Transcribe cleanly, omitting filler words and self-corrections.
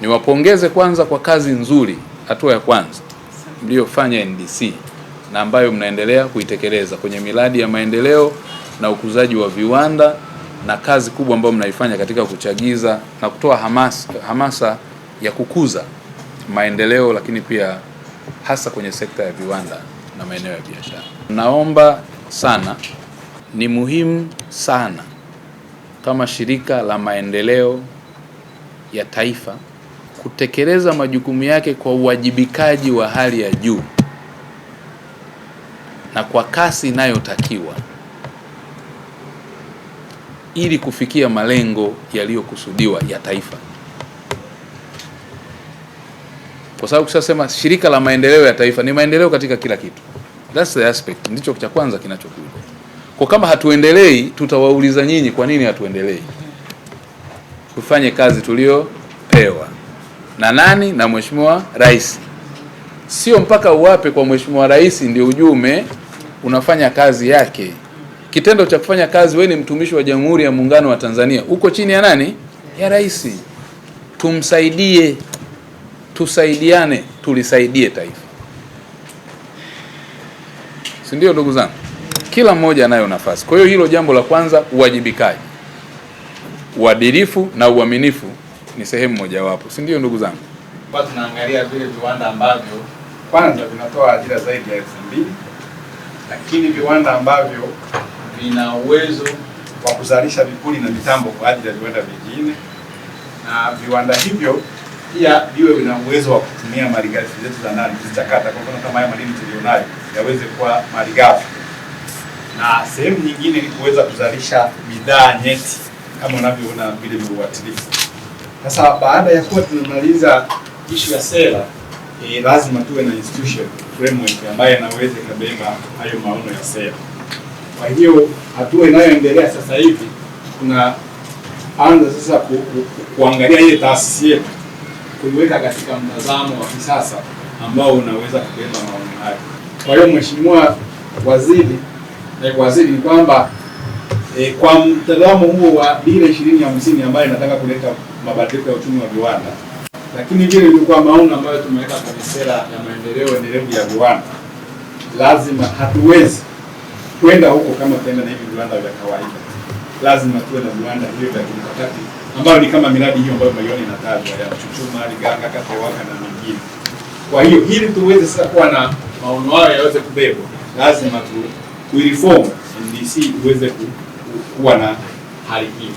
Niwapongeze kwanza kwa kazi nzuri, hatua ya kwanza mliofanya NDC na ambayo mnaendelea kuitekeleza kwenye miradi ya maendeleo na ukuzaji wa viwanda, na kazi kubwa ambayo mnaifanya katika kuchagiza na kutoa hamasa ya kukuza maendeleo, lakini pia hasa kwenye sekta ya viwanda na maeneo ya biashara. Naomba sana, ni muhimu sana kama shirika la maendeleo ya taifa kutekeleza majukumu yake kwa uwajibikaji wa hali ya juu na kwa kasi inayotakiwa ili kufikia malengo yaliyokusudiwa ya taifa. Kwa sababu kusema shirika la maendeleo ya taifa ni maendeleo katika kila kitu. That's the aspect, ndicho cha kwanza kinachokuja. Kwa kama hatuendelei, tutawauliza nyinyi kwa nini hatuendelei. Tufanye kazi tuliopewa na nani? Na Mheshimiwa Rais. Sio mpaka uwape kwa Mheshimiwa Rais ndio ujume unafanya kazi yake. Kitendo cha kufanya kazi, wewe ni mtumishi wa Jamhuri ya Muungano wa Tanzania, uko chini ya nani? Ya Rais. Tumsaidie, tusaidiane, tulisaidie taifa, si ndio ndugu zangu? Kila mmoja anayo nafasi. Kwa hiyo hilo jambo la kwanza, uwajibikaji, uadilifu na uaminifu ni sehemu mojawapo, si ndio ndugu zangu? Kwa tunaangalia vile viwanda ambavyo kwanza vinatoa ajira zaidi ya 2,000, lakini viwanda ambavyo vina uwezo wa kuzalisha vipuri na mitambo kwa ajili ya viwanda vingine, na viwanda hivyo pia viwe vina uwezo wa kutumia malighafi zetu za ndani kuzichakata, kwa mfano kama haya madini tulionayo yaweze kuwa malighafi, na sehemu nyingine ni kuweza kuzalisha bidhaa nyeti kama unavyoona vile viuatilifu. Sasa baada ya kuwa tumemaliza issue ya sera, lazima tuwe na institution framework ambayo inaweza kubeba hayo maono ya sera. Kwa hiyo hatua inayoendelea sasa hivi tunaanza sasa kuangalia ile taasisi yetu, kuiweka katika mtazamo wa kisasa ambao unaweza kubeba maono hayo. Kwa hiyo Mheshimiwa Waziri, ni kwamba kwa mtazamo huo wa dira 2050 ambayo inataka kuleta mabadiliko ya uchumi wa viwanda, lakini vile ilikuwa maono ambayo tumeweka kwenye sera ya maendeleo endelevu ya viwanda, lazima hatuwezi kwenda huko kama tena na hivi viwanda vya kawaida. Lazima tuwe na viwanda hivyo vya kimkakati ambayo ni kama miradi hiyo ambayo maioni inatajwa ya Chuchuma, Liganga, Katewaka na mingine. Kwa hiyo ili tuweze sasa kuwa na maono hayo yaweze kubebwa, lazima tu reform NDC uweze kuwa na hali hiyo.